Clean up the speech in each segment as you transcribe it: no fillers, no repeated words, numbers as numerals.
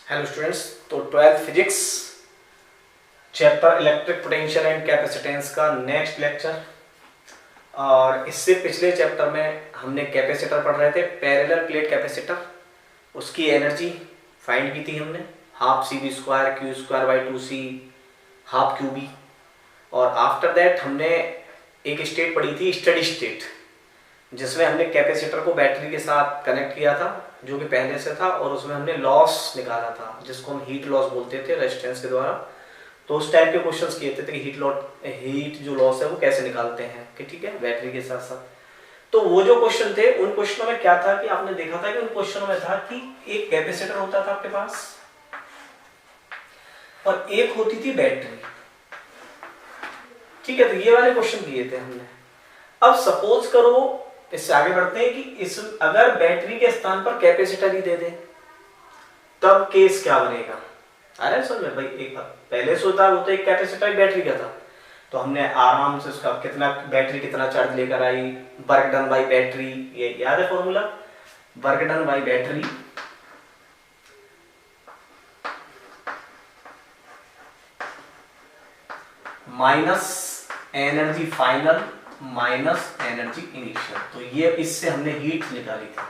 Hello students, तो 12th physics chapter electric potential and capacitance का next lecture. और इससे पिछले चैप्टर में हमने कैपेसिटर पढ़ रहे थे, पैरेलल प्लेट कैपेसिटर। उसकी एनर्जी फाइंड की थी हमने, half C V square Q square by 2c half Q B. और आफ्टर दैट हमने एक स्टेट पढ़ी थी, स्टडी स्टेट, जिसमें हमने कैपेसिटर को बैटरी के साथ कनेक्ट किया था जो कि पहले से था, और उसमें हमने लॉस निकाला था जिसको हम हीट लॉस बोलते थे रेजिस्टेंस के द्वारा। तो उस टाइप के क्वेश्चंस किए थे कि हीट जो लॉस है वो कैसे निकालते हैं, कि ठीक है, बैटरी के साथ साथ। तो वो जो क्वेश्चन थे, उन क्वेश्चनों में क्या था कि आपने देखा था कि उन क्वेश्चनों में था कि एक कैपेसिटर होता था आपके पास और एक होती थी बैटरी। ठीक है, तो ये वाले क्वेश्चन दिए थे हमने। अब सपोज करो, इससे आगे बढ़ते हैं कि इस अगर बैटरी के स्थान पर कैपेसिटर ही दे दे तब केस क्या बनेगा। अरे समझ में भाई, एक पहले सोचा वो तो एक कैपेसिटर बैटरी का था, तो हमने आराम से उसका कितना बैटरी कितना चार्ज लेकर आई, वर्क डन बाई बैटरी, ये याद है formula, work done by battery minus energy final minus energy initial. तो ये इससे हमने हीट निकाली थी,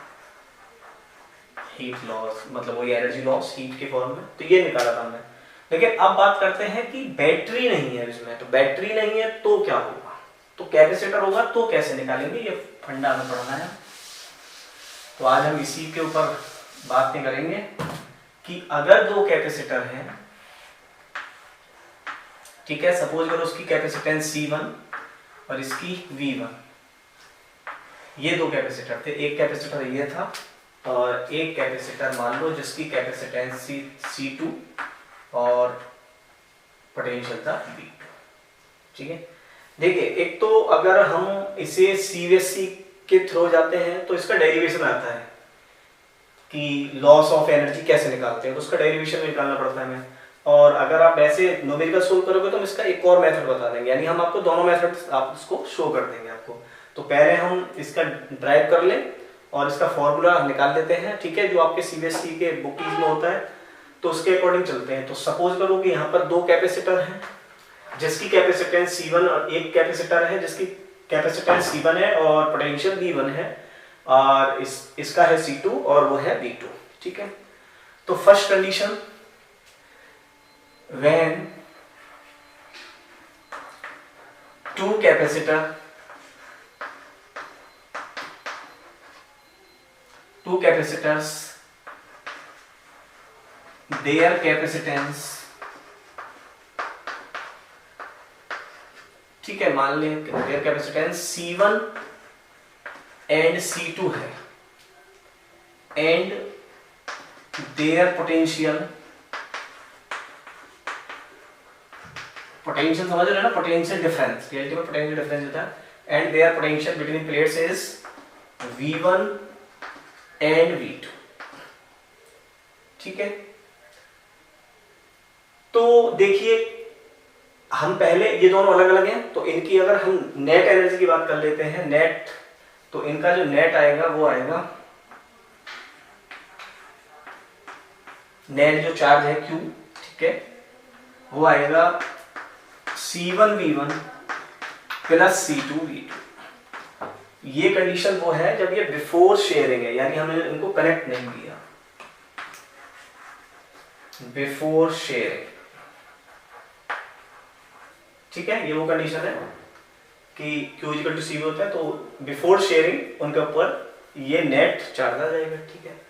हीट लॉस मतलब वही एनर्जी लॉस हीट के फॉर्म में, तो ये निकाला था हमने। लेकिन अब बात करते हैं कि बैटरी नहीं है इसमें, तो बैटरी नहीं है तो क्या होगा, तो कैपेसिटर होगा तो कैसे निकालेंगे, ये फंडा में पढ़ना है। तो आज हम इसी के ऊपर बात नहीं करेंगे कि अगर दो कैपेसिटर हैं, ठीक है, सपोज करो उसकी कैपेसिटेंस C1 और इसकी V1। ये दो कैपेसिटर थे, एक कैपेसिटर ये था और एक कैपेसिटर मान लो जिसकी कैपेसिटेंस C2 और पोटेंशियल था V2। ठीक है, देखिए, एक तो अगर हम इसे CVSC के थ्रू जाते हैं तो इसका डेरिवेशन आता है कि लॉस ऑफ एनर्जी कैसे निकालते हैं, तो उसका डेरिवेशन निकालना पड़ता है हमें। और अगर आप ऐसे न्यूमेरिकल सोल्व करोगे तो हम इसका एक और मेथड बता देंगे, यानी हम आपको दोनों मेथड आप इसको शो कर देंगे आपको। तो पहले हम इसका ड्राइव कर लें और इसका फॉर्मूला निकाल लेते हैं, ठीक है, जो आपके CBSE के बुकीज में होता है, तो उसके अकॉर्डिंग चलते हैं। तो सपोज करो कि यहाँ पर दो कैपेसिटर हैं जिसकी कैपेसिटेंस C1 और एक कैपेसिटर है जिसकी कैपेसिटेंस C1 है और पोटेंशियल V1 है, और इसका है C2 और वो है V2। ठीक है, तो first condition, when two capacitors their capacitance, ठीक है, मान लें their capacitance C1 and C2 है, and their potential समझ रहे हैं ना, पोटेंशियल डिफरेंस, रियलिटी में पोटेंशियल डिफरेंस होता है, and their potential between plates is V1 and V2। ठीक है, तो देखिए, हम पहले ये दोनों अलग अलग हैं, तो इनकी अगर हम नेट एनर्जी की बात कर लेते हैं, नेट, तो इनका जो नेट आएगा वो आएगा, नेट जो चार्ज है Q, ठीक है, वो आएगा C1 V1 plus C2 V2। ये कंडीशन वो है जब ये बिफोर शेयरिंग है, यानी हमने इनको कनेक्ट नहीं किया, बिफोर शेयरिंग। ठीक है, ये वो कंडीशन है कि Q इक्वल टू CV होता है, तो बिफोर शेयरिंग उनके ऊपर ये नेट चार्ज आ जाएगा। ठीक है,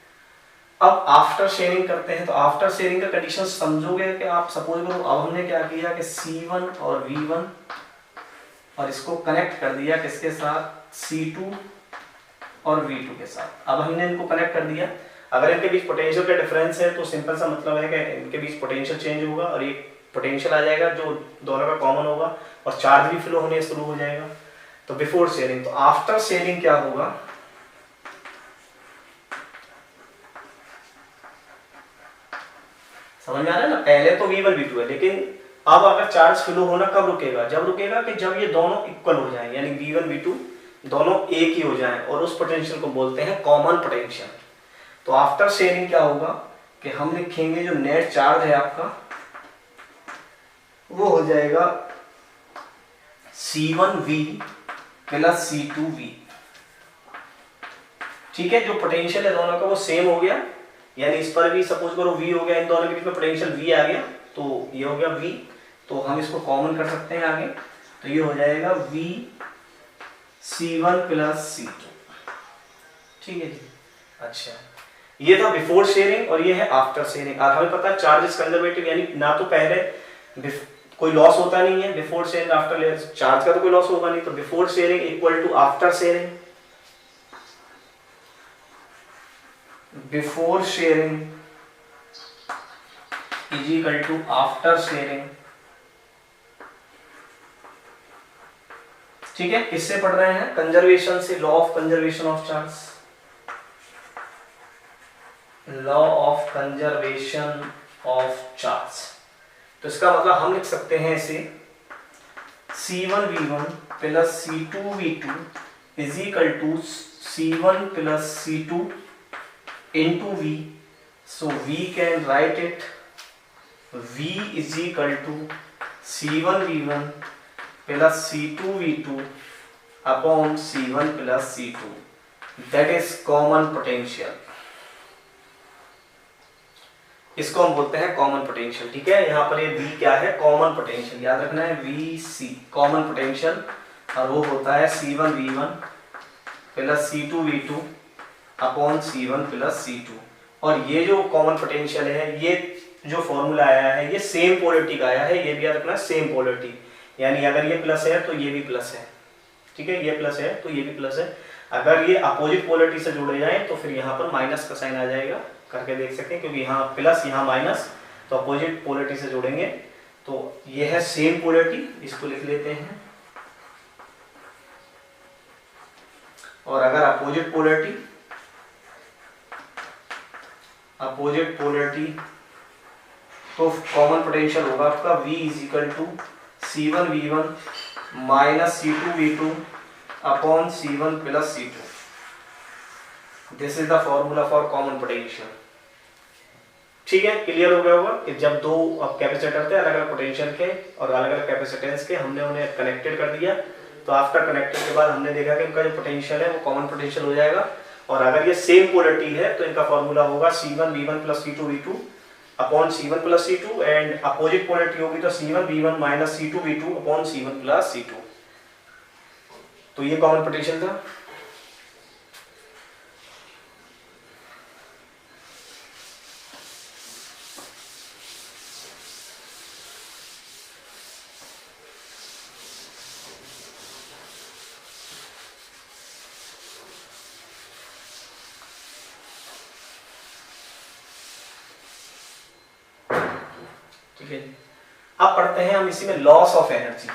अब आफ्टर शेयरिंग करते हैं, तो आफ्टर शेयरिंग का कंडीशन समझोगे कि आप सपोज करो, अब हमने क्या किया कि C1 और V1 और इसको कनेक्ट कर दिया किसके साथ, C2 और V2 के साथ। अब हमने इनको कनेक्ट कर दिया, अगर इनके बीच पोटेंशियल का डिफरेंस है तो सिंपल सा मतलब है कि इनके बीच पोटेंशियल चेंज होगा और एक पोटेंशियल आ जाएगा जो दोनों का कॉमन होगा और चार्ज भी फ्लो होने शुरू हो जाएगा। तो बिफोर शेयरिंग, तो आफ्टर शेयरिंग क्या होगा, समझ में आ रहा है ना, पहले तो V1 V2 है, लेकिन अब अगर चार्ज फ्लो होना कब रुकेगा, जब रुकेगा कि जब ये दोनों इक्वल हो जाएं, यानी V1 V2 दोनों एक ही हो जाएं, और उस पोटेंशियल को बोलते हैं कॉमन पोटेंशियल। तो आफ्टर शेयरिंग क्या होगा कि हम लिखेंगे जो नेट चार्ज है आपका वो हो जाएगा C1V प्लस C2V। ठीक है, जो पोटेंशियल है दोनों का वो सेम हो गया, यानी इस पर भी सपोज करो V हो गया, इन दोनों के बीच में पोटेंशियल V आ गया, तो ये हो गया V, तो हम इसको कॉमन कर सकते हैं आगे, तो ये हो जाएगा V C1 प्लस C2। ठीक है जी। अच्छा, ये था बिफोर शेयरिंग और ये है आफ्टर शेयरिंग। और हमें पता है चार्ज इज कंजर्वेटिव, यानी ना तो पहले कोई लॉस होता नहीं है, बिफोर शेयरिंग आफ्टर चार्ज का तो कोई लॉस होगा नहीं, तो before sharing equal to after sharing. Before sharing is equal to after sharing. ठीक है, किससे पढ़ रहे हैं? कंजर्वेशन से, law of conservation of charge, law of conservation of charge. तो इसका मतलब हम लिख सकते हैं इसे C1V1 plus C2V2 is equal to C1 plus C2 into V, so we can write it V is equal to C1V1 plus C2V2 upon C1 plus C2, that is common potential। इसको हम बोलते हैं common potential. ठीक है, यहाँ पर ये V क्या है? कॉमन पोटेंशियल, याद रखना है VC कॉमन पोटेंशियल, और वो होता है C1V1 plus C2V2 upon C1 plus C2। और ये जो कॉमन पोटेंशियल है, ये जो फॉर्मूला आया है ये सेम पोलरिटी का आया है, ये भी याद रखना सेम पोलरिटी, यानी अगर ये प्लस है तो ये भी प्लस है। ठीक है, ये प्लस है तो ये भी प्लस है। अगर ये अपोजिट पोलरिटी से जोड़े जाए तो फिर यहाँ पर माइनस का साइन आ जाएगा, करके देख सकते हैं, क्योंकि यहाँ प्लस यहाँ माइनस, तो अपोजिट पोलरिटी से जोड़ेंगे तो ये है सेम पोलरिटी, इसको लिख लेते हैं। और अगर अपोजिट पोलरिटी तो कॉमन पोटेंशियल होगा आपका V is equal to C1V1 minus C2V2 upon C1 plus C2। This is the formula for common potential. ठीक है, क्लियर हो गया होगा। जब दो कैपेसिटर थे अलग अलग पोटेंशियल के और अलग अलग कैपेसिटेंस के, हमने उन्हें कनेक्टेड कर दिया, तो आफ्टर कनेक्टेड के बाद हमने देखा कि इनका जो पोटेंशियल है वो कॉमन पोटेंशियल हो जाएगा। और अगर ये सेम पोलरिटी है तो इनका फॉर्मूला होगा C1V1 plus C2V2 upon C1 plus C2, and opposite polarity होगी तो C1V1 minus C2V2 upon C1 plus C2। तो ये कॉमन पोटेंशियल था। ठीक है, अब पढ़ते हैं हम इसी में लॉस ऑफ एनर्जी।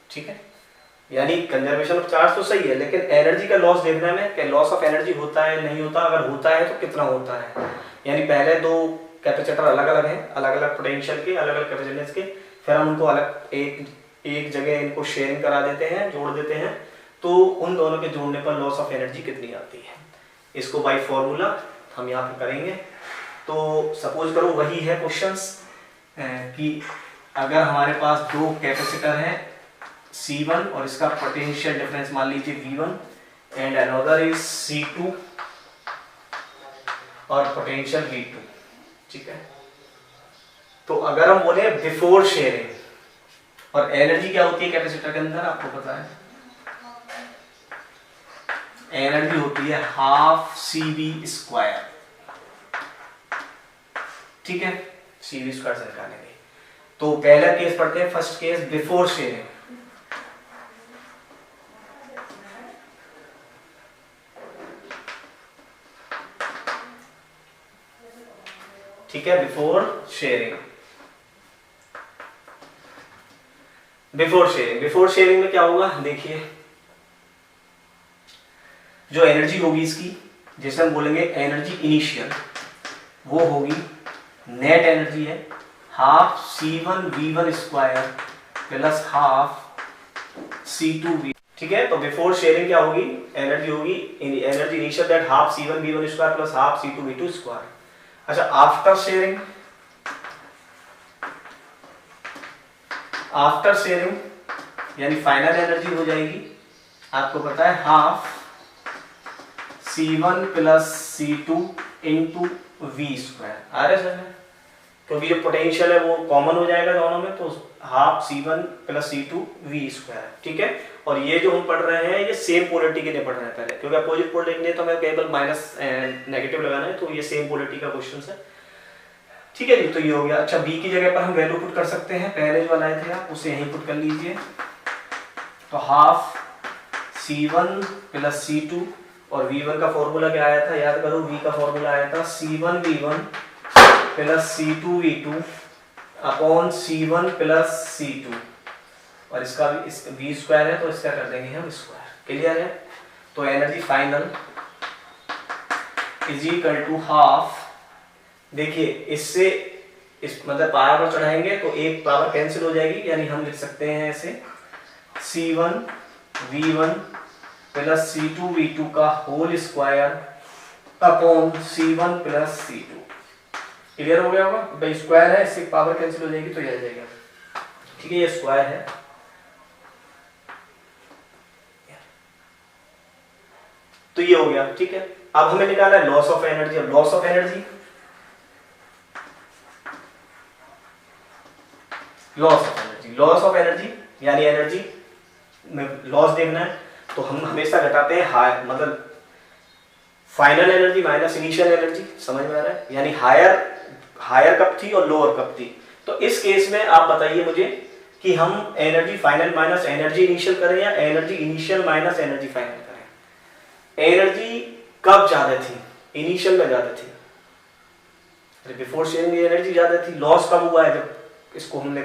ठीक है, यानी कंजर्वेशन ऑफ चार्ज तो सही है, लेकिन एनर्जी का लॉस देखने में क्या लॉस ऑफ एनर्जी होता है नहीं होता, अगर होता है तो कितना होता है। यानी पहले दो कैपेसिटर अलग अलग हैं, अलग अलग पोटेंशियल के, अलग अलग कैपेसिटेंस के, फिर हम उनको अलग एक जगह इनको शेयरिंग करा देते हैं, जोड़ देते हैं, तो उन दोनों के जोड़ने पर लॉस ऑफ एनर्जी कितनी आती है, इसको बाय फॉर्मूला हम यहाँ पे करेंगे। तो सपोज करो वही है क्वेश्चंस कि अगर हमारे पास दो कैपेसिटर हैं C1 और इसका पोटेंशियल डिफरेंस मान लीजिए V1 and another is C2 और पोटेंशियल V2। ठीक है, तो अगर हम बोले बिफोर शेयरिंग, और एनर्जी क्या होती है कैपेसिटर के अंदर आपको पता है, एनर्जी होती है हाफ CV²। ठीक है, CV² से निकालने के। तो पहला केस पढ़ते हैं, फर्स्ट केस बिफोर शेयरिंग। ठीक है, बिफोर शेयरिंग। बिफोर शेयरिंग में क्या होगा देखिए, जो एनर्जी होगी इसकी, जैसे हम बोलेंगे एनर्जी इनिशियल, वो होगी नेट एनर्जी है half C1V1² plus half C2V, ठीक है। तो बिफोर शेयरिंग क्या होगी, एनर्जी होगी, energy initial that half C1V1 square plus half C2V2 square. अच्छा, आफ्टर शेयरिंग, आफ्टर शेयरिंग यानी फाइनल एनर्जी हो जाएगी, आपको पता है half C1 plus C2 into V square. आ रहा है समझ में, क्योंकि जो पोटेंशियल है वो कॉमन हो जाएगा दोनों में, तो half C1 plus C2 we square, ठीक है। और ये जो हम पढ़ रहे हैं ये सेम पोलरिटी के लिए पढ़ रहे हैं पहले, क्योंकि अपोजिट पोल लिखने तो हमें केवल माइनस नेगेटिव लगाना है, तो ये सेम पोलरिटी का क्वेश्चन है, ठीक है जी। तो ये हो गया। अच्छा, बी की जगह पर हम वैल्यू पुट कर सकते हैं, पहले जो बनाए थे आप उसे यहीं पुट कर लीजिए। तो हाफ C1 प्लस C2, और V1 का फॉर्मूला क्या आया था, याद करो, V का फॉर्मूला आया था C1V1 plus C2V2 upon C1 plus C2, और इसका भी इस V स्क्वायर है तो इसका कर देंगे हम स्क्वायर। क्लियर है। तो energy final is equal to half, देखिए इससे इस मतलब पावर पर चढ़ाएंगे तो एक पावर कैंसिल हो जाएगी, यानी हम लिख सकते हैं ऐसे C1V1 प्लस C2V2 का whole square upon C1 plus C2। Clear हो गया होगा, भाई स्क्वायर है, इससे पावर कैंसिल हो जाएगी तो ये आ जाएगा, ठीक है, ये स्क्वायर है। तो ये हो गया, ठीक है। अब हमें निकालना है लॉस ऑफ एनर्जी। अब loss of energy, loss of energy यानी एनर्जी में लॉस देखना है, तो हम हमेशा घटाते हैं हाई, मतलब final energy minus initial energy, समझ में आ रहा है, यानी हायर कब थी और लोअर कब थी। तो इस केस में आप बताइए मुझे कि हम energy final minus energy initial करें या energy initial minus energy final करें। एनर्जी कब ज्यादा थी, इनिशियल में ज्यादा थी, बिफोर शेयरिंग एनर्जी ज्यादा थी। लॉस कब हुआ है, जब इसको हमने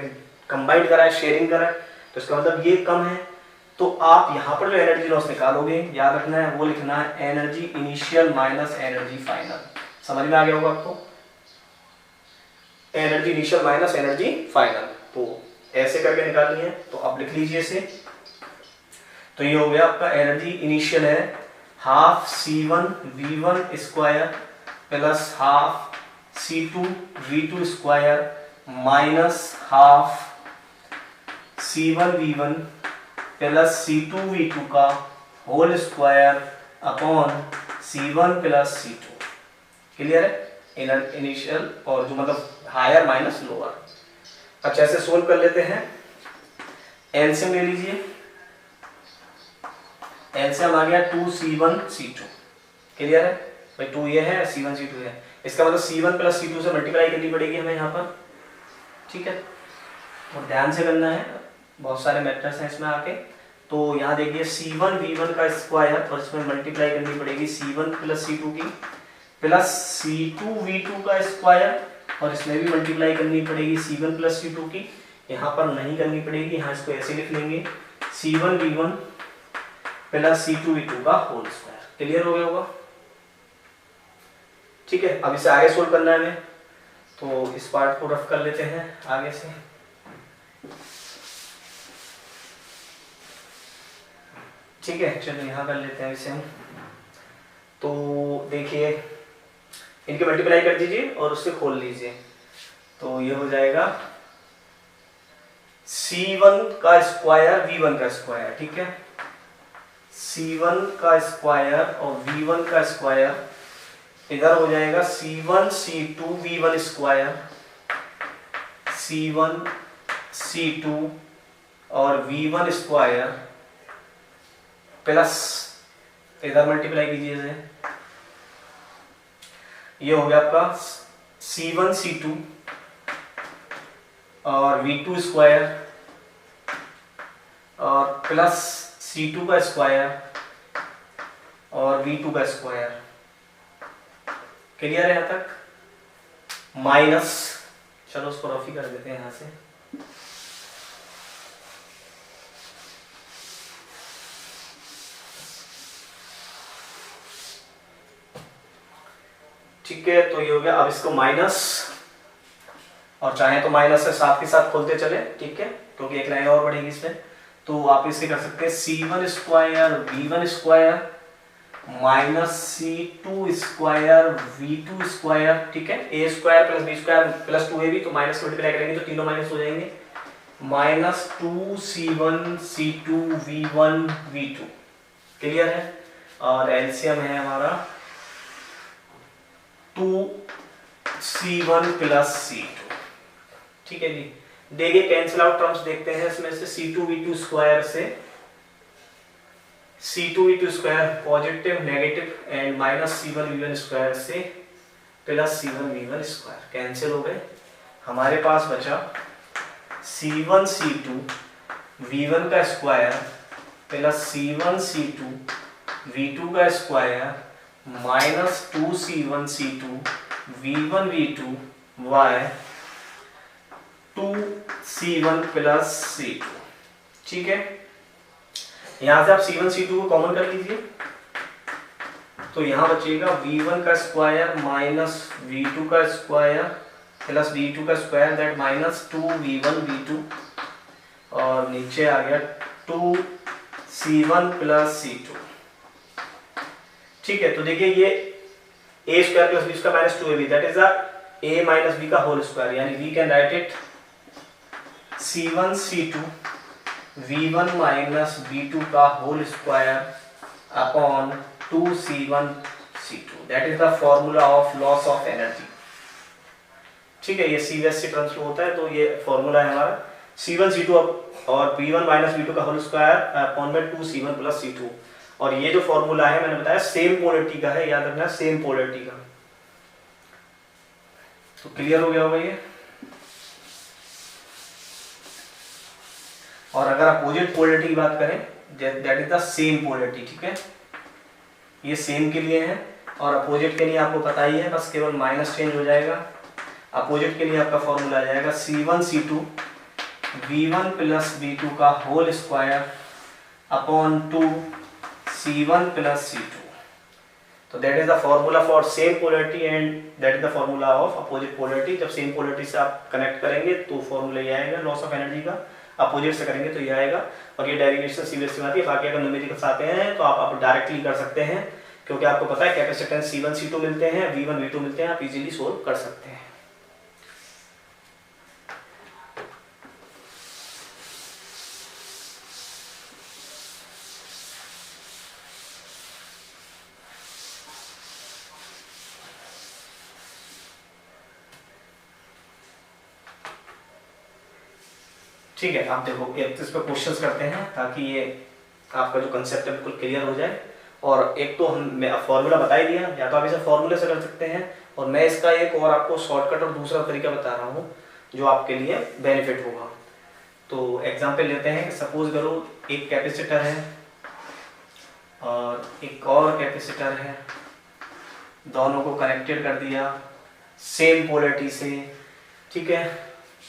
कंबाइंड करा है, शेयरिंग करा है, तो इसका मतलब ये कम है। तो आप यहाँ पर जो एनर्जी लॉस निकालोगे, याद रखना है वो लिखना है energy initial minus energy final. समझ में आ गया होगा आपको, energy initial minus energy final, तो ऐसे करके निकालनी है। तो आप लिख लीजिए इसे। तो ये हो गया आपका एनर्जी इनिशियल है half C1V1 square plus half C2V2 square minus half C1V1 plus C2V2 का whole square upon C1 plus C2। Clear है, इनिशियल और जो मतलब हायर माइनस लोअर। अच्छा, ऐसे सोल्व कर लेते हैं। एलसीएम ले लीजिए, एलसीएम आ गया 2C1C2। क्लियर है भाई, 2 ये है, C1C2 है, इसका मतलब C1 प्लस C2 से मल्टीप्लाई करनी पड़ेगी हमें यहाँ पर, ठीक है। और ध्यान से करना है, बहुत सारे मेथड्स हैं इसमें आके। तो यहाँ देखिए C1V1 का स्क्वायर और इसमें मल्टीप्लाई करनी पड़ेगी C1 प्लस C2 की, प्लस C2V2 का स्क्वायर और इसमें भी मल्टीप्लाई करनी पड़ेगी C1 प्लस C2 की। यहाँ पर नहीं करनी पड़ेगी, यहाँ इसको ऐसे लिख लेंगे C1V1 प्लस C2V2 का होल स्क्वायर। क्लियर हो गया होगा, ठीक है। अब इसे आगे सोल्व करना है हमें, तो इस पार्ट को रफ कर लेते हैं आगे से। ठीक है, चलो यहाँ कर लेते हैं इसे हम। तो देखिए इनके मल्टीप्लाई कर दीजिए और उससे खोल लीजिए, तो ये हो जाएगा C1 का स्क्वायर V1 का स्क्वायर, ठीक है। C1 का स्क्वायर और V1 का स्क्वायर इधर हो जाएगा C1 C2 V1 square, C1 C2 और V1 स्क्वायर प्लस इधर मल्टीप्लाई कीजिए इसे, ये हो गया आपका C1 C2 और V2 स्क्वायर और प्लस C2 का स्क्वायर और V2 का स्क्वायर। क्लियर है यहाँ तक, माइनस, चलो उसको रफ ही कर देते हैं यहाँ से। ठीक है, तो ये हो गया। अब इसको माइनस, और चाहे तो माइनस से साथ के साथ खोलते चले, ठीक है, क्योंकि एक लाइन और बढ़ेगी इसमें। तो आप इसे कर सकते हैं C1 square V1 square minus C2 square V2 square, ठीक है, A square plus B square plus 2AB, तो माइनस मल्टीप्लाई करेंगे तो तीनों माइनस हो जाएंगे, minus 2C1 C2 V1 V2, clear है। और एलसीएम है हमारा 2C1 प्लस C2, ठीक है जी। देखिए कैंसिल आउट टर्म्स देखते हैं इसमें से, C2 V2 स्क्वायर से C2 V2 square positive negative and minus C1 V1 square से plus C1 V1 square cancel हो गए। हमारे पास बचा C1 C2 V1 का square plus C1 C2 V2 का square minus 2C1 C2 V1 V2 y 2C1 plus C2, ठीक है। यहां से आप C1 C2 को कॉमन कर लीजिए, तो यहां बचेगा V1 का स्क्वायर माइनस V2 का स्क्वायर प्लस V2 का square that minus 2V1 V2 और नीचे आ गया 2C1 प्लस C2, ठीक है। तो देखिए ये a square plus b square minus 2ab that is a minus b का होल स्क्वायर, यानी we can write it C1 C2 V1 minus V2 का whole square upon 2C1 C2, that is the formula of loss of energy, ठीक है। ये CVS से transfer होता है, तो ये फॉर्मूला है हमारा C1 C2 और V1 माइनस V2 का होल स्क्वायर अपॉन में 2C1 प्लस C2, और ये जो फॉर्मूला है मैंने बताया सेम पोलरिटी का है, याद रखना सेम पोलरिटी का। तो क्लियर हो गया होगा ये। और अगर अपोजिट पोलरिटी की बात करें that is the same polarity, ठीक है, ये सेम के लिए है और अपोजिट के लिए आपको पता ही है, बस केवल माइनस चेंज हो जाएगा। अपोजिट के लिए आपका फॉर्मूला आ जाएगा C1 C2 V1 plus V2 का whole square upon 2C1 plus C2, तो that is the formula for same polarity and that is the formula of opposite polarity. जब सेम पोलरिटी से आप कनेक्ट करेंगे तो फॉर्मूला ये आएगा लॉस ऑफ एनर्जी का, अपोजिट से करेंगे तो ये आएगा। और ये डेरिवेशन सीवीएस में आती है, बाकी अगर न्यूमेरिकल्स आते हैं तो आप डायरेक्टली कर सकते हैं, क्योंकि आपको पता है कैपेसिटेंस C1 C2 मिलते हैं, V1 V2 मिलते हैं, आप इजीली सोल्व कर सकते हैं। ठीक है, आप देखो एक तो इस पर क्वेश्चंस करते हैं ताकि ये आपका जो कंसेप्ट है बिल्कुल क्लियर हो जाए। और एक तो हम फॉर्मूला बता ही दिया, या तो आप इसे फॉर्मूले से कर सकते हैं, और मैं इसका एक और आपको शॉर्टकट और दूसरा तरीका बता रहा हूँ जो आपके लिए बेनिफिट होगा। तो एग्जाम्पल लेते हैं कि सपोज करो एक कैपेसिटर है और एक और कैपेसिटर है, दोनों को कनेक्टेड कर दिया सेम पोलरिटी से, ठीक है।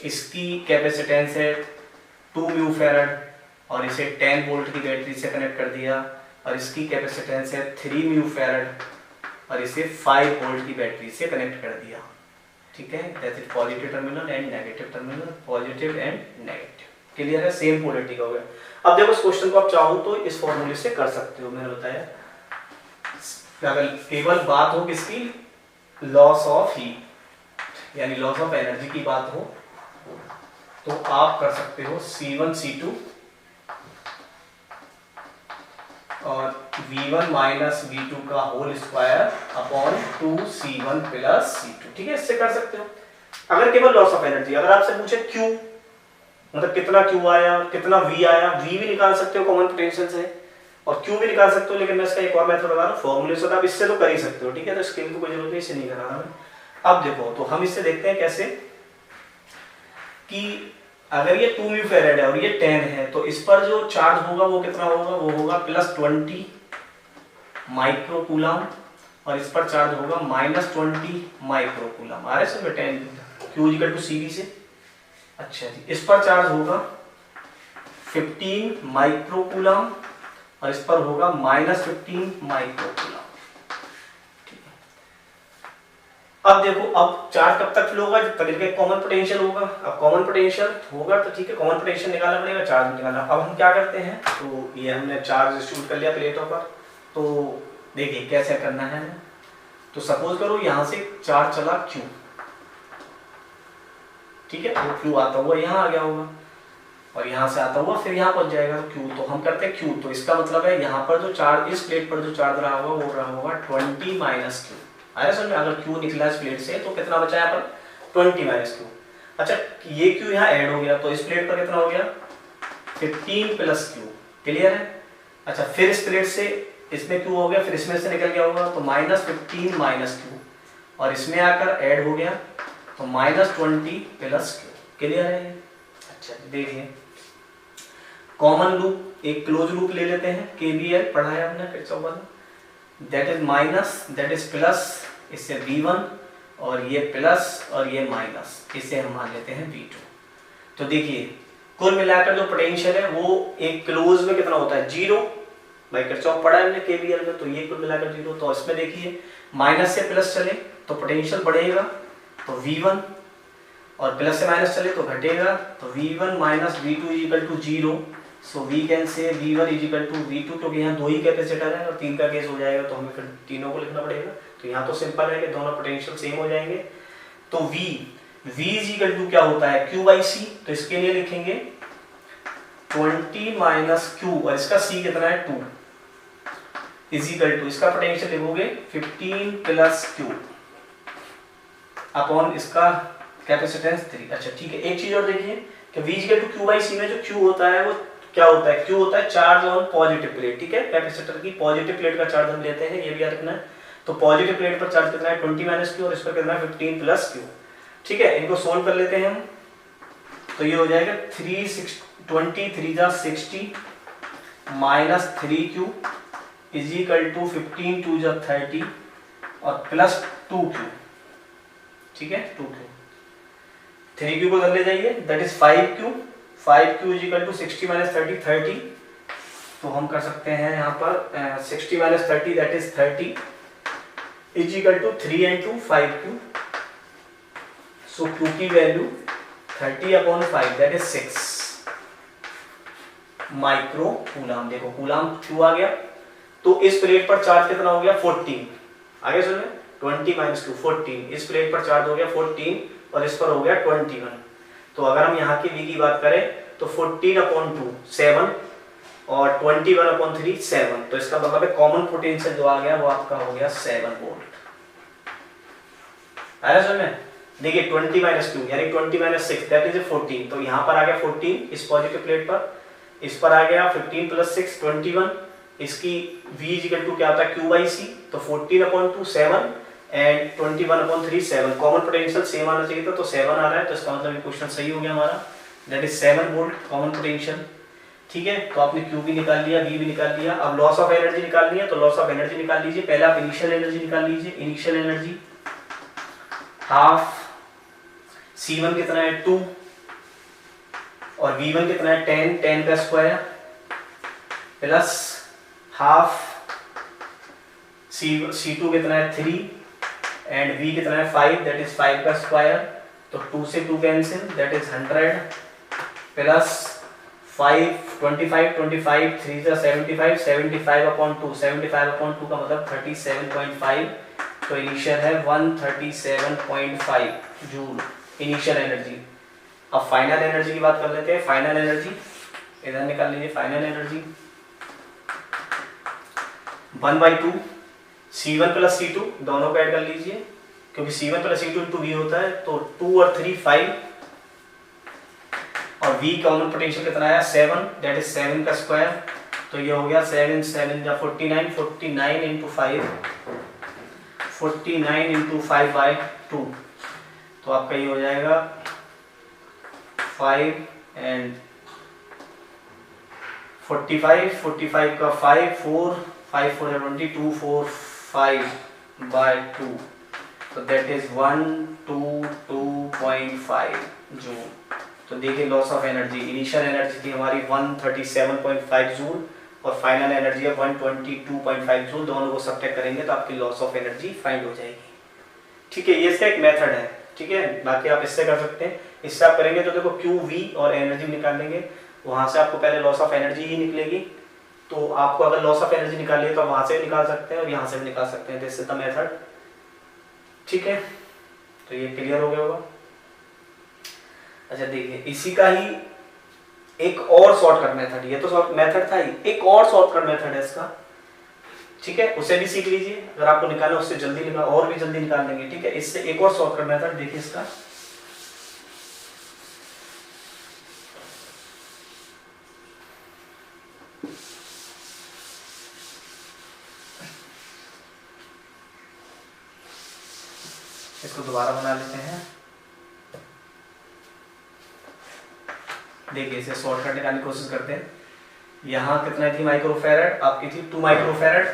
इसकी कैपेसिटेंस है 2 म्यू फैराड और इसे 10 वोल्ट की बैटरी से कनेक्ट कर दिया, और इसकी कैपेसिटेंस है 3 म्यू फैराड और इसे 5 वोल्ट की बैटरी से कनेक्ट कर दिया, ठीक है। That is positive terminal and negative terminal, positive and negative, clear है, सेम पोलरिटी का हो गया। अब देखो इस क्वेश्चन को आप चाहो तो इस फॉर्मूले से कर सकते हो, मैंने बताया। अगर केवल बात हो किसकी, लॉस ऑफ हीट यानी लॉस ऑफ एनर्जी की बात हो, तो आप कर सकते हो C1 C2 और V1 माइनस V2 का whole square upon 2C1 plus C2, ठीक है, इससे कर सकते हो। अगर केवल लॉस ऑफ एनर्जी, अगर आपसे पूछे Q मतलब कितना Q आया, कितना V आया, V भी निकाल सकते हो कॉमन पोटेंशियल से और Q भी निकाल सकते हो, लेकिन मैं इसका एक और मेथड बता रहा हूँ फॉर्मूले से, तो आप इससे तो कर ही सकते हो, ठीक है। तो इसके लिए कोई जरूरत नहीं, इसे नहीं करा रहा मैं। अब देखो तो हम इससे देखते हैं कैसे कि अगर ये 2 म्यू फैराड है और ये 10 है, तो इस पर जो चार्ज होगा वो कितना होगा, वो होगा +20 माइक्रोकूलम, और इस पर चार्ज होगा -20 माइक्रोकूलम। आ रहा है सब 10 Q इक्वल टू CV से। अच्छा जी, इस पर चार्ज होगा 15 माइक्रोकूलम और इस पर होगा -15 माइक्रोकूलम, ठीक है। अब देखो, अब चार्ज कब तक फ्लो होगा, जब तक इनका कॉमन पोटेंशियल होगा। अब कॉमन पोटेंशियल होगा तो ठीक है, कॉमन पोटेंशियल निकालना पड़ेगा, चार्ज निकालना। अब हम क्या करते हैं, तो ये हमने चार्ज डिस्ट्रीब्यूट कर लिया प्लेटों पर। तो देखिए कैसे करना है। तो सपोज करो यहाँ से चार्ज चला क्यू, ठीक है, वो क्यू आता हुआ यहाँ आ गया होगा और यहाँ से आता हुआ फिर यहाँ पहुंच जाएगा तो क्यू। तो हम करते हैं क्यू, तो इसका मतलब है यहाँ पर जो चार्ज, इस प्लेट पर जो चार्ज रहा होगा वो रहा होगा 20 माइनस क्यू। आया समझ में? अगर क्यू निकला इस प्लेट से तो कितना बचा यहाँ पर 20 माइनस क्यू। अच्छा, ये क्यू यहाँ ऐड हो गया तो इस प्लेट पर कितना हो गया 15 प्लस क्यू। क्लियर है? अच्छा, फिर इस प्लेट से इसमें क्यू हो गया, फिर इसमें से निकल गया होगा तो -15 माइनस क्यू, और इसमें आकर ऐड हो गया तो -20 प्लस क्यू। क्लियर है? अच्छा देखिए, कॉमन लूप, एक क्लोज लूप ले लेते हैं, केवीएल पढ़ा है हमने किरचॉफ वाला। That is minus, that is plus, इससे V1 और ये प्लस और ये माइनस, इसे हम मान लेते हैं V2। तो देखिए कुल मिलाकर जो पोटेंशियल है वो एक क्लोज में कितना होता है 0, भाई किरचॉफ पढ़ा है हमने केवीएल में, तो ये कुल मिलाकर 0। तो इसमें देखिए माइनस से प्लस चले तो पोटेंशियल बढ़ेगा तो V1, और प्लस से माइनस चले तो घटेगा तो V1 minus V2 equal to 0। So we can say V1 equal to V2, क्योंकि यहाँ दो ही कैपेसिटर है और 3 का केस हो जाएगा तो हमें फिर तीनों को लिखना पड़ेगा। तो यहाँ तो सिंपल है कि दोनों पोटेंशियल सेम हो जाएंगे। तो V इक्वल टू क्या होता है Q बाई C, तो इसके लिए लिखेंगे 20 माइनस Q, और इसका C कितना है 2, इज इक्वल टू, इसका पोटेंशियल लिखोगे 15 प्लस Q अपॉन इसका कैपेसिटेंस 3। अच्छा ठीक है, एक चीज और देखिए कि V equal to Q by C में जो Q होता है वो क्या होता है, Q होता है चार्ज ऑन पॉजिटिव प्लेट। ठीक है, कैपेसिटर की पॉजिटिव प्लेट का चार्ज हम लेते हैं, ये भी याद रखना है। तो पॉजिटिव प्लेट पर चार्ज कितना है 20 माइनस Q, और इस पर कितना है 15 प्लस Q। ठीक है, इनको सोल्व कर लेते हैं हम, तो ये हो जाएगा 23 जा 60 minus 3Q is equal to 15 2 जा 30 और प्लस 2Q। ठीक है, 2Q, 3Q को कर ले जाइए, that is 5Q is equal to 60 minus 30। तो हम कर सकते हैं यहाँ पर 60 minus 30 that is 30 is equal to 3 into 5Q। So Q की value 30 upon 5 that is 6 micro coulomb. देखो कूलाम Q आ गया, तो इस प्लेट पर चार्ज कितना हो गया 14। आगे सुनिए, 20 माइनस Q 14, इस प्लेट पर चार्ज हो गया 14 और इस पर हो गया 21। तो अगर हम यहाँ की V की बात करें तो 14 अपॉन 2 7 और 21 अपॉन 3 7। तो इसका मतलब है कॉमन पोटेंशियल जो आ गया वो आपका हो गया 7 वोल्ट। आया समझ में? देखिए 20 माइनस Q यानी 20 माइनस 6 दैट इज 14। तो यहाँ पर आ गया 14 इस पॉजिटिव प्लेट पर, इस पर आ गया 15 प्लस 6 21। इसकी V इक्वल टू क्या आता है Q बाई C, तो 14 upon 2 7 and 21 upon 3 7। Common potential same आना चाहिए था, तो 7 आ रहा है, तो इसका मतलब क्वेश्चन सही हो गया हमारा, that is 7 volt common potential. ठीक है, तो आपने Q भी निकाल लिया, V भी निकाल लिया। अब लॉस ऑफ एनर्जी निकालनी है, तो लॉस ऑफ एनर्जी निकाल लीजिए। पहले आप इनिशियल एनर्जी निकाल लीजिए। इनिशियल एनर्जी हाफ C1 कितना है 2 और V1 कितना है 10 का स्क्वायर प्लस हाफ C2 कितना है 3 एंड V कितना है 5 दैट इज 5 का स्क्वायर। तो 2 से 2 कैंसिल दैट इज 100 प्लस 5 25 3 जा 75 अपॉन 2 75 अपॉन 2 का मतलब 37.5। तो इनिशियल है 137.5 जूल इनिशियल एनर्जी। अब फाइनल एनर्जी की बात कर लेते हैं। फाइनल एनर्जी इधर निकाल लीजिए। Final energy 1/2 C1 plus C2 दोनों को ऐड कर लीजिए, क्योंकि C1 plus C2 into V होता है। तो 2 और 3 5 और V कॉमन पोटेंशियल कितना आया 7 दैट इज 7 का स्क्वायर। तो ये हो गया 7 7 या 49 इंटू 5 49 इंटू 5/2। तो आपका ये हो जाएगा 5 एंड 45 का 5 4 5 4 22 4 5/2। तो दैट इज 122.5 जूल। तो देखिए loss of energy, initial energy थी हमारी 137.5 जूल और फाइनल एनर्जी है 122.5 जूल। दोनों को सब्ट्रैक्ट करेंगे तो आपकी लॉस ऑफ एनर्जी फाइंड हो जाएगी। ठीक है, ये इसका एक मेथड है। ठीक है, बाकी आप इससे कर सकते हैं। इससे आप करेंगे तो देखो क्यू वी और एनर्जी निकाल लेंगे, वहां से आपको पहले लॉस ऑफ एनर्जी ही निकलेगी। तो आपको अगर लॉस ऑफ एनर्जी निकालिए तो आप वहां से भी निकाल सकते हैं और यहाँ से भी निकाल सकते हैं, दिस इज द मेथड। ठीक है, तो ये क्लियर हो गया होगा। अच्छा देखिए, इसी का ही एक और शॉर्टकट मेथड, ये तो शॉर्ट मेथड था ही, एक और शॉर्टकट मेथड है इसका। ठीक है, उसे भी सीख लीजिए, अगर आपको निकालना उससे जल्दी निकाल और भी जल्दी निकाल लेंगे। ठीक है, इससे एक और शॉर्टकट मेथड देखिए इसका। इसको दोबारा बना लेते हैं। देखिए, इसे शॉर्टकट निकालने की कोशिश करते हैं। यहाँ कितना थी माइक्रोफैरड, आपकी थी 2 माइक्रोफैरड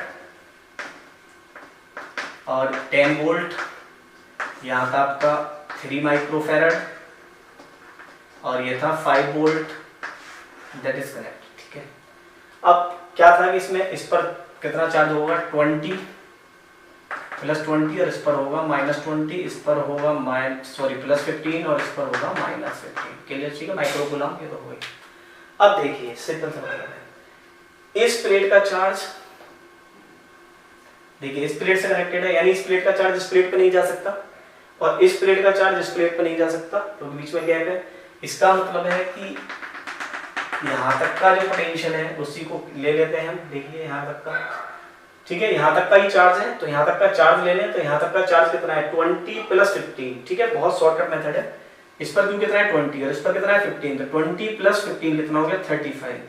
और 10 वोल्ट। यहाँ था आपका 3 माइक्रोफैरड और ये था 5 वोल्ट, दैट इज कनेक्ट। ठीक है, अब क्या था कि इसमें इस पर कितना चार्ज होगा, 20 प्लस 20 और इस पर होगा -20, इस पर होगा प्लस 15 और इस पर होगा -15। क्लियर? ठीक है, माइक्रोकूलम ये तो हो गई। अब देखिए सिंपल सा मतलब है, इस प्लेट का चार्ज देखिए इस प्लेट से कनेक्टेड है, यानी इस प्लेट का चार्ज इस प्लेट पे नहीं जा सकता और इस प्लेट का चार्ज इस प्लेट पे नहीं जा सकता, तो बीच में गैप है। इसका मतलब है कि यहाँ तक का जो पोटेंशियल है उसी को ले लेते हैं हम। देखिए यहाँ तक का, ठीक है, यहाँ तक का ही चार्ज है तो यहाँ तक का चार्ज ले लें। तो यहाँ तक का चार्ज कितना है, 20 प्लस 15। ठीक है, बहुत शॉर्टकट मेथड है। इस पर क्यों कितना है 20 और इस पर कितना है 15, तो 20 प्लस 15 कितना हो गया 35।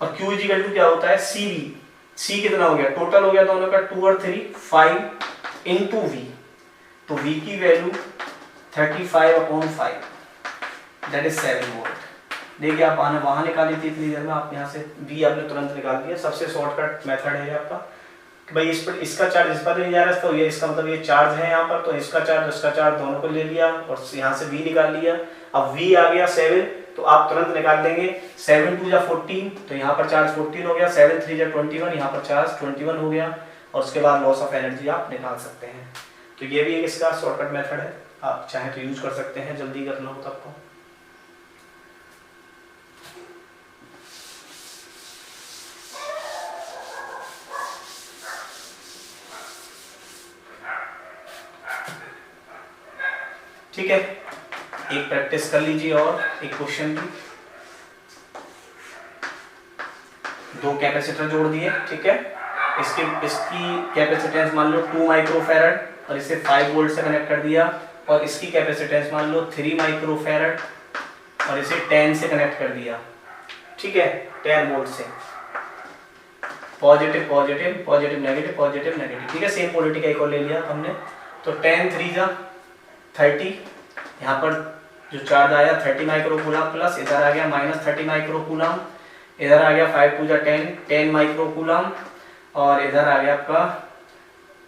और Q इक्वल टू क्या होता है, CV। C कितना हो गया, टोटल हो गया दोनों का 2 और 3 5 इंटू V। तो V की वैल्यू 35/5, दैट इज 7 वोल्ट। देखिए आप वहां निकाली थी इतनी देर में, आप यहाँ से V आपने तुरंत निकाल दिया। सबसे शॉर्टकट मेथड है आपका कि भाई इस पर इसका चार्ज इस पर नहीं जा रहा है, तो ये इसका मतलब ये चार्ज है यहाँ पर, तो इसका चार्ज दोनों को ले लिया और यहाँ से V निकाल लिया। अब V आ गया 7, तो आप तुरंत निकाल देंगे 7 2 जा 14, तो यहाँ पर चार्ज 14 हो गया, 7 3 जा 21, यहाँ पर चार्ज 21 हो गया और उसके बाद लॉस ऑफ एनर्जी आप निकाल सकते हैं। तो ये भी एक इसका शॉर्टकट मेथड है, आप चाहे तो यूज कर सकते हैं, जल्दी करना हो तो आपको। ठीक है, एक प्रैक्टिस कर लीजिए और एक क्वेश्चन की। 2 कैपेसिटर जोड़ दिए। ठीक है, इसकी कैपेसिटेंस मान लो 2 माइक्रोफैरड और इसे 5 वोल्ट से कनेक्ट कर दिया, और इसकी कैपेसिटेंस मान लो 3 माइक्रोफैरड और इसे 10 से कनेक्ट कर दिया। ठीक है, 10 वोल्ट से। Positive positive positive negative positive negative. ठीक है, सेम पोलैरिटी का एक और ले लिया हमने। तो 10 3 जा 30, यहाँ पर जो चार्ज आया 30 माइक्रोकूलम प्लस इधर आ गया -30 माइक्रोकूलम, इधर आ गया 5 2 जा 10 माइक्रोकूलम और इधर आ गया आपका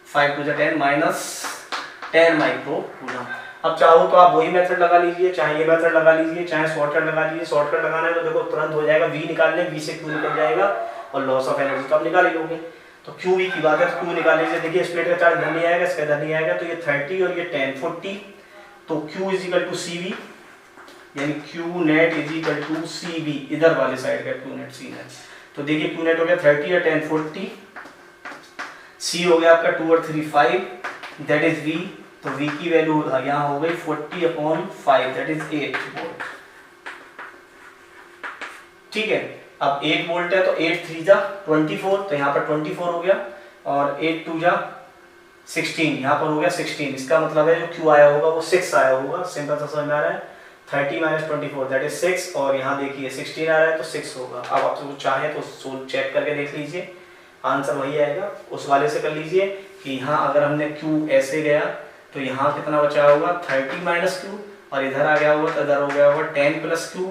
5 2 जा 10 माइक्रोकूलम। अब चाहो तो आप वही मेथड लगा लीजिए, चाहे ये मेथड लगा लीजिए, चाहे शॉर्टकट लगा लीजिए। शॉर्टकट लगाना है तो देखो तुरंत हो जाएगा, V निकालने, V से Q निकल जाएगा और लॉस ऑफ एनर्जी तो आप निकाल ही लोगे। तो QV की बात है तो Q निकाल लीजिए। देखिए इस प्लेट का चार्ज इधर नहीं आएगा, इसका इधर नहीं आएगा, तो ये 30 और ये 10 40, तो Q is equal to CV, यानी Q net is equal to CV, इधर वाले साइड का Q नेट C नेट। तो देखिए Q नेट हो गया 30 और 10 40, C हो गया आपका 2 और 3 5, दैट इज V। तो V की वैल्यू यहाँ हो गई 40/5, दैट इज 8 वोल्ट। ठीक है, अब 8 वोल्ट है तो 8 3 जा 24, तो यहाँ पर 24 हो गया और 8 2 जा 16, यहाँ पर हो गया 16। इसका मतलब है जो Q आया होगा वो 6 आया होगा। सिंपल सा समझ में आ रहा है, 30 - 24 दैट इज 6, और यहाँ देखिए 16 आ रहा है तो 6 होगा। अब आप जो चाहें तो सोल्व चेक करके देख लीजिए, आंसर वही आएगा। उस वाले से कर लीजिए कि यहाँ अगर हमने Q ऐसे गया तो यहाँ कितना बचा होगा 30 - Q, और इधर आ गया होगा तो इधर हो गया होगा 10 + Q।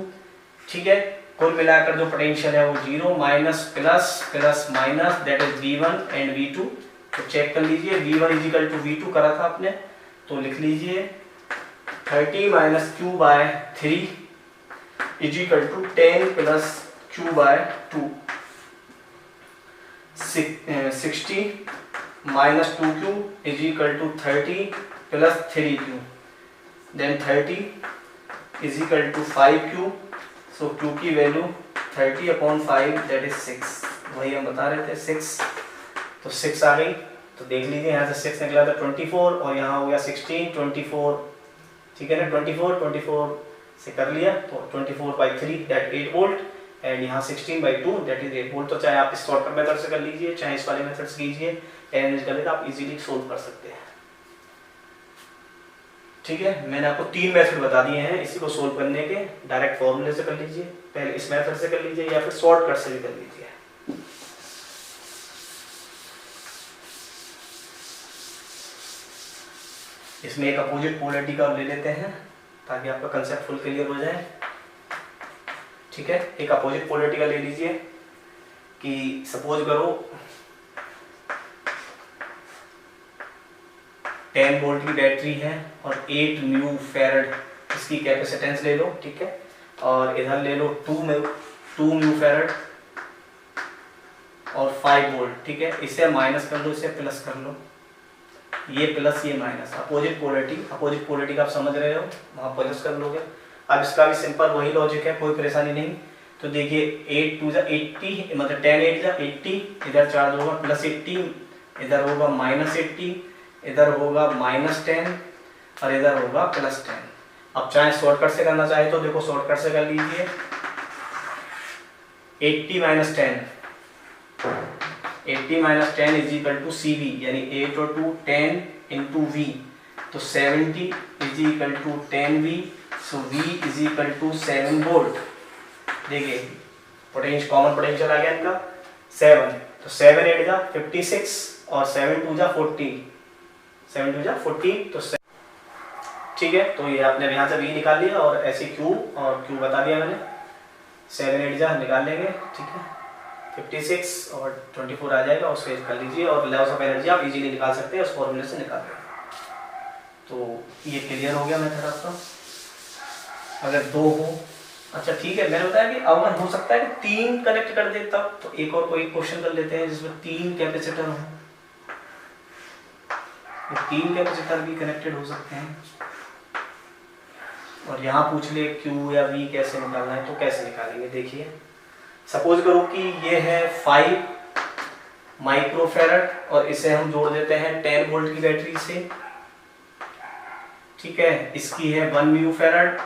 ठीक है, कुल मिलाकर जो पोटेंशियल है वो 0 minus plus plus minus, that is V1 and V2। तो चेक कर लीजिए, V1 = V2 करा था आपने, तो लिख लीजिए 30 - Q/3 = 10 + Q/2, 60 minus 2q is equal to 30 plus 3q, then 30 is equal to 5q, so q की वैल्यू 30/5 दैट इज 6, वही हम बता रहे थे 6, तो 6 आ गई। तो देख लीजिए यहाँ से 6 निकला था 24 और यहाँ हो गया 16, 24, ठीक है ना, 24 से कर लिया तो 24/3 दैट 8 वोल्ट, एंड यहाँ 16/2 दैट इज 8 वोल्ट। तो चाहे आप इस शॉर्टकट मेथड से कर लीजिए, चाहे इस वाले मेथड से कीजिए, 10 इज गलत, आप इजीली सोल्व कर सकते हैं। ठीक है, मैंने आपको 3 मेथड बता दिए हैं इसी को सोल्व करने के। डायरेक्ट फॉर्मूले से कर लीजिए, पहले इस मेथड से कर लीजिए, या फिर शॉर्टकट से भी कर लीजिए। इसमें एक अपोजिट पोलैरिटी का ले लेते हैं ताकि आपका कंसेप्ट फुल क्लियर हो जाए। ठीक है, एक अपोजिट पोलैरिटी का ले लीजिए कि सपोज करो 10 वोल्ट की बैटरी है और 8 म्यू फैरड इसकी कैपेसिटेंस ले लो, ठीक है, और इधर ले लो 2 म्यू फैरड और 5 वोल्ट, ठीक है। इसे माइनस कर लो, इसे प्लस कर लो, ये प्लस ये माइनस, अपोजिट पोलैरिटी का आप समझ रहे हो, वहाँ प्लस कर लोगे। अब इसका भी सिंपल वही लॉजिक है, कोई परेशानी नहीं। तो देखिए 8 2 80, मतलब 10 8 80, इधर चार्ज होगा प्लस 80, इधर होगा माइनस 80, इधर होगा माइनस 10 और इधर होगा प्लस 10। अब चाहे शॉर्टकट से करना चाहे तो देखो शॉर्टकट से कर लीजिए, 80 minus 10 is equal to CV, यानी 8 और 2 10 इंटू V, तो 70 is equal to 10V, so V is equal to 7 volt. देखिए पोटेंशियल, कॉमन पोटेंशियल आ गया इनका 7, तो 7 8 जा 56 और 7 2 जा 40, 7 2 जा 40, तो ठीक है। तो ये आपने यहाँ से V निकाल लिया और ऐसे Q और Q बता दिया मैंने, 7 8 जा निकाल लेंगे, ठीक है, 56 और 24 आ जाएगा, उससे कर लीजिए और लॉस ऑफ एनर्जी आप इजीली निकाल सकते हैं, उस फॉर्मूले से निकाल लेंगे। तो ये क्लियर हो गया मेथड आपका। अगर 2 हो, अच्छा ठीक है, मैंने बताया कि अगर हो सकता है कि 3 कनेक्ट कर दे तब, तो एक और कोई क्वेश्चन कर लेते हैं जिसमें 3 कैपेसिटर हो, 3 कैपेसिटर भी कनेक्टेड हो सकते हैं। और यहाँ पूछ ले Q या V कैसे निकालना है, तो कैसे निकालेंगे, देखिए सपोज करो कि ये है 5 माइक्रोफैरड और इसे हम जोड़ देते हैं 10 वोल्ट की बैटरी से, ठीक है। इसकी है 1 म्यू फैरड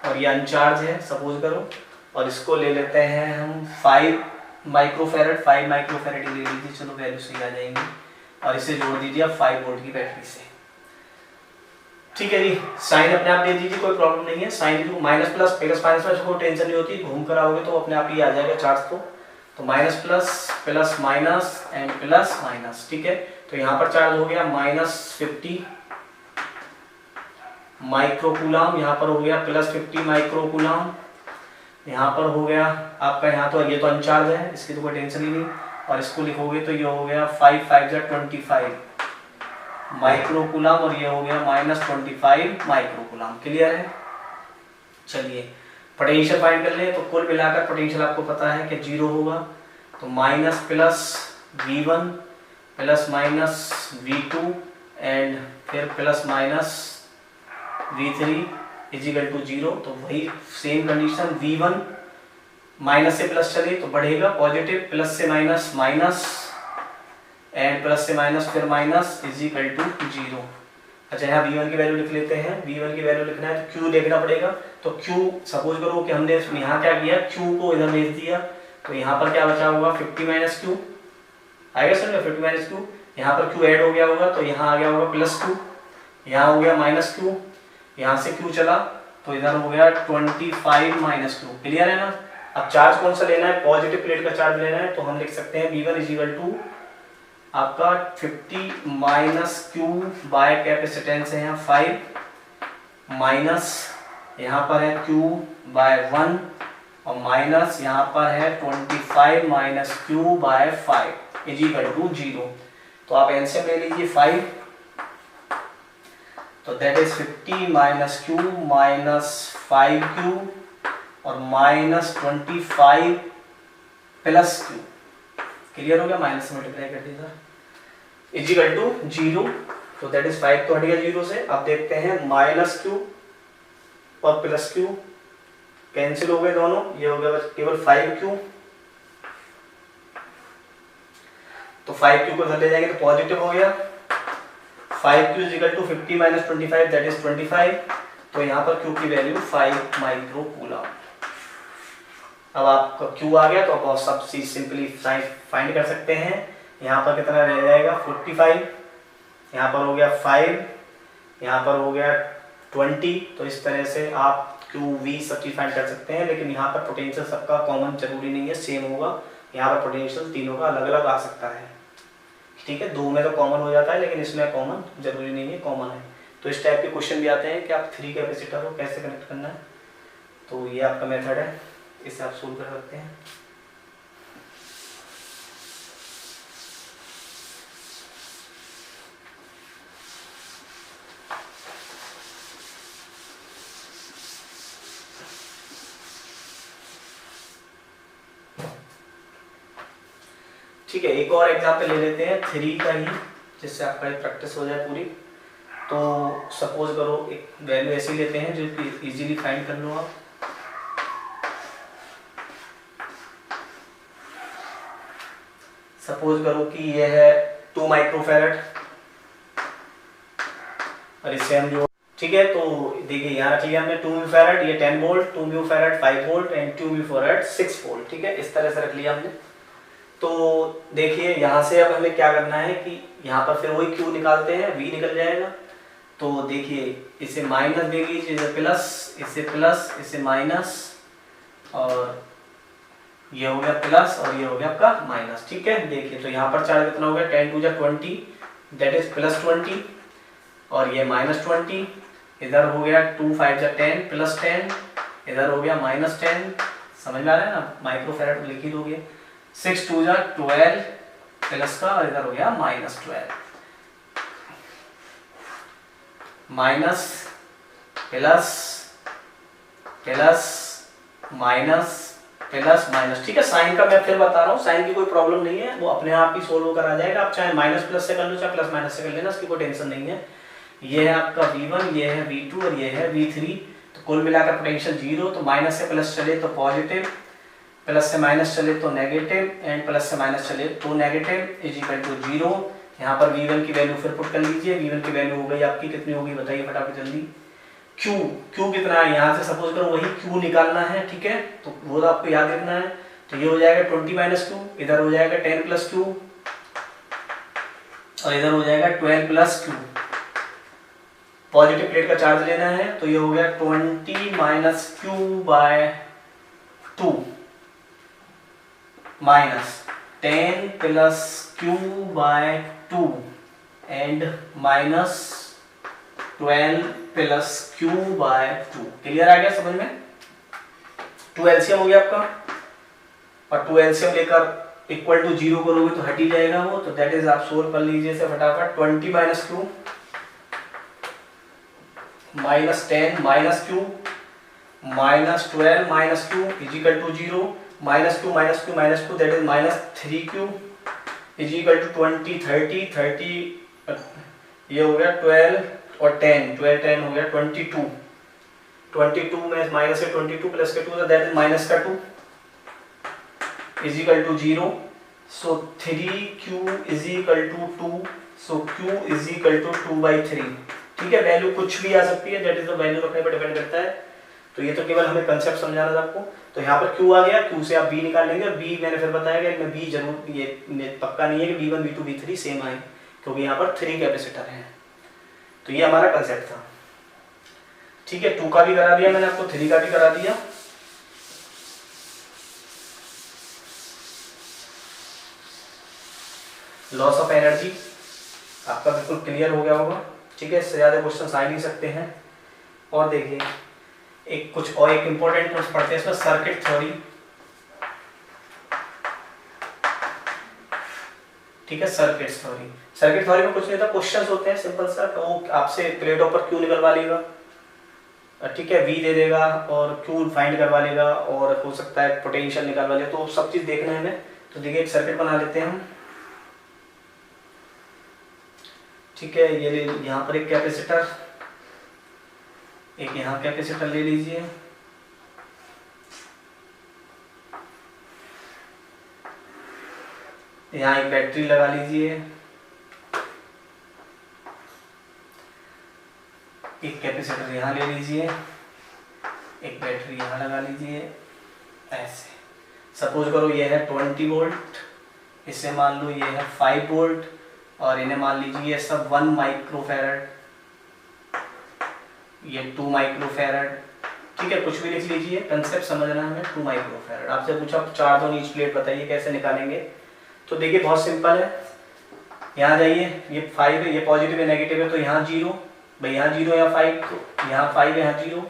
और ये अनचार्ज है सपोज करो, और इसको ले लेते हैं हम 5 माइक्रोफैरड ले लीजिए, चलो वैल्यू सही आ जाएंगी, और इसे जोड़ दीजिए आप 5 वोल्ट की बैटरी से, ठीक है जी। साइन अपने आप दे दीजिए, कोई प्रॉब्लम नहीं है। साइन जो माइनस प्लस माइनस कोई टेंशन नहीं होती, घूम कर आओगे तो अपने आप ही आ जाएगा चार्ज। तो minus plus minus and plus minus, ठीक है। तो यहाँ पर चार्ज हो गया -50 माइक्रोकूलम, यहाँ पर हो गया +50 माइक्रोकूलम, यहाँ पर हो गया आपका, यहाँ तो ये तो अनचार्ज है, इसकी तो कोई टेंशन ही नहीं, और इसको लिखोगे तो ये हो गया 5 5 25 माइक्रोकूलम, और ये हो गया -25 माइक्रोकूलम। क्लियर है। चलिए पोटेंशियल फाइंड कर ले, तो कुल मिलाकर पोटेंशियल आपको पता है कि 0 होगा, तो minus plus V1 plus minus V2 and फिर plus minus V3 is equal to 0। तो वही सेम कंडीशन, V1 माइनस से प्लस चले तो बढ़ेगा पॉजिटिव, प्लस से माइनस माइनस एंड प्लस से माइनस फिर माइनस इज इक्वल टू 0। अच्छा यहाँ V1 की वैल्यू लिख लेते हैं, V1 की वैल्यू लिखना है तो Q देखना पड़ेगा। तो Q सपोज करो कि हमने यहाँ क्या किया, Q को इधर भेज दिया, तो यहाँ पर क्या बचा होगा 50 माइनस Q आएगा सर, 50 माइनस Q, यहाँ पर Q ऐड हो गया होगा तो यहाँ आ गया होगा +Q, यहाँ हो गया -Q, यहाँ से Q चला तो इधर हो गया 25 माइनस Q। क्लियर है ना। अब चार्ज कौन सा लेना है, पॉजिटिव प्लेट का चार्ज लेना है, तो हम लिख सकते हैं V1 इज इक्वल टू आपका 50 माइनस Q बाय कैपेसिटेंस है यहाँ 5 माइनस यहाँ पर है Q बाय 1 और माइनस यहाँ पर है 25 minus Q by 5 is equal to 0। तो आप एलसीएम ले लीजिए 5, तो that is 50 minus Q minus 5Q और माइनस 25 प्लस Q। क्लियर हो गया, माइनस से मल्टीप्लाई कर दीजिए। इजिकल टू 0, तो दैट इज 5 तो हट गया 0 से। अब देखते हैं माइनस क्यू और प्लस क्यू कैंसिल हो गए दोनों, ये हो गया बस केवल 5q, तो 5q को इधर ले जाएंगे तो पॉजिटिव हो गया। 5q is equal to 50 minus 25 that is 25, तो यहाँ पर q की वैल्यू 5 माइक्रो कूलम। अब आपका q आ गया तो आप सब चीज सिंपली फाइंड कर सकते हैं। यहाँ पर कितना रह जाएगा 45, यहाँ पर हो गया 5, यहाँ पर हो गया 20, तो इस तरह से आप q v सब चीज फाइंड कर सकते हैं। लेकिन यहाँ पर पोटेंशियल सबका कॉमन जरूरी नहीं है, सेम होगा। यहाँ पर पोटेंशियल तीनों का अलग अलग आ सकता है, ठीक है। 2 में तो कॉमन हो जाता है, लेकिन इसमें कॉमन जरूरी नहीं है, कॉमन है। तो इस टाइप के क्वेश्चन भी आते हैं कि आप 3 कैपेसिटर को कैसे कनेक्ट करना है, तो ये आपका मेथड है, इसे आप सोल्व कर सकते हैं। ठीक है, एक और एग्जांपल ले लेते हैं 3 का ही, जिससे आपका प्रैक्टिस हो जाए पूरी। तो सपोज करो एक वैल्यू ऐसी लेते हैं जो कि इजीली फाइंड कर लो आप। सपोज करो कि ये है 2 माइक्रोफैरड और इससे हम जो, ठीक है, तो देखिए यहाँ रख लिया हमने 2 माइक्रोफैरड, ये 10 volt, 2 microfarad 5 volt and 2 microfarad 6 volt, ठीक है, इस तरह से रख लिया हमने। तो देखिए यहाँ से अब हमें क्या करना है कि यहाँ पर फिर वही Q निकालते हैं, V निकल जाएगा। तो देखिए इसे माइनस देगी, इसे प्लस, इसे प्लस, इसे माइनस, और ये हो गया प्लस और ये हो गया आपका माइनस, ठीक है। देखिए तो यहाँ पर चार्ज कितना हो गया 10 टू 20 दैट इज प्लस 20, और ये माइनस 20, इधर हो गया 2 5 10 प्लस 10, इधर हो गया माइनस 10, समझ में आ रहा है ना, माइक्रोफैरड लिखी दोगे। 6 2 12 प्लस का, और इधर हो गया minus 12, minus plus plus minus plus minus, ठीक है। साइन का मैं फिर बता रहा हूँ, साइन की कोई प्रॉब्लम नहीं है, वो अपने आप ही सोल्व होकर आ जाएगा। आप चाहे माइनस प्लस से कर लो, चाहे प्लस माइनस से कर लेना, इसकी कोई टेंशन नहीं है। ये है आपका V1, ये है V2 और ये है V3। तो कुल मिलाकर पोटेंशियल 0, तो माइनस से प्लस चले तो पॉजिटिव, प्लस से माइनस चले तो नेगेटिव, एंड प्लस से माइनस चले तो नेगेटिव, इज इक्वल टू 0। यहाँ पर V1 की वैल्यू फिर पुट कर लीजिए। V1 की वैल्यू हो गई आपकी, कितनी होगी बताइए फटाफट जल्दी। Q कितना है, यहाँ से सपोज करो वही Q निकालना है, ठीक है, तो वो तो आपको याद रखना है। तो ये हो जाएगा 20 माइनस Q, इधर हो जाएगा 10 प्लस Q, और इधर हो जाएगा 12 प्लस Q। पॉजिटिव प्लेट का चार्ज लेना है, तो ये हो गया 20 minus Q by 2 minus 10 plus Q by 2 and minus 12 plus Q by 2। Clear आ गया समझ में। 2 एलसीएम हो गया आपका, और 2 एलसीएम लेकर इक्वल टू 0 करोगे तो हट ही जाएगा वो, तो दैट इज आप सोल्व कर लीजिए इसे फटाफट। 20 minus Q minus 10 minus Q minus 12 minus Q is equal to 0, minus Q minus Q minus Q that is minus 3Q is equal to 20 30 ये हो गया 12 और 10 12 10 हो गया 22 में माइनस से 22 प्लस के 2 दैट इज माइनस का 2 is equal to 0। So 3Q is equal to 2, so Q is equal to 2/3, ठीक है। वैल्यू कुछ भी आ सकती है, दैट इज द वैल्यू रखने पर डिपेंड करता है। तो ये तो केवल हमें कंसेप्ट समझाना था आपको। तो यहाँ पर Q आ गया, Q से आप V निकाल लेंगे, और V मैंने फिर बताया कि मैं V जरूर, ये पक्का नहीं है कि V1 V2 V3 सेम आए, क्योंकि यहाँ पर 3 कैपेसिटर हैं। तो ये हमारा कंसेप्ट था, ठीक है। 2 का भी करा दिया मैंने आपको, 3 का भी करा दिया। लॉस ऑफ एनर्जी आपका बिल्कुल क्लियर हो गया होगा, ठीक है। इससे ज्यादा क्वेश्चन आ ही नहीं सकते हैं। और देखिए एक कुछ और एक इंपॉर्टेंट नोट्स पढ़ते हैं इसमें, सर्किट थ्योरी, ठीक है। सर्किट थ्योरी में कुछ नहीं था, क्वेश्चंस होते हैं सिंपल सा, तो वो आपसे प्लेटों पर Q निकलवा लेगा, ठीक है, V दे देगा और Q फाइंड करवा लेगा, और हो सकता है पोटेंशियल निकलवा ले, तो सब चीज देखना है हमें। तो देखिए एक सर्किट बना लेते हैं हम। ठीक है। ये ले यहाँ पर एक कैपेसिटर, एक यहाँ कैपेसिटर ले लीजिए, यहाँ एक बैटरी लगा लीजिए, एक कैपेसिटर यहाँ ले लीजिए, एक बैटरी यहाँ लगा लीजिए। ऐसे सपोज करो ये है 20 वोल्ट, इसे मान लो ये है 5 वोल्ट, और इन्हें मान लीजिए ये सब 1 माइक्रोफैरड, ये 2 माइक्रोफैरड। ठीक है, कुछ भी लिख लीजिए, कंसेप्ट समझना है हमें। 2 माइक्रोफैरड। आपसे पूछा चार्ज ऑन ईच प्लेट, बताइए कैसे निकालेंगे। तो देखिए बहुत सिंपल है, यहाँ जाइए, ये 5 है, ये पॉजिटिव है नेगेटिव है, तो यहाँ 0, भाई यहाँ 0 यहाँ 5, तो यहाँ 5 है यहाँ 0।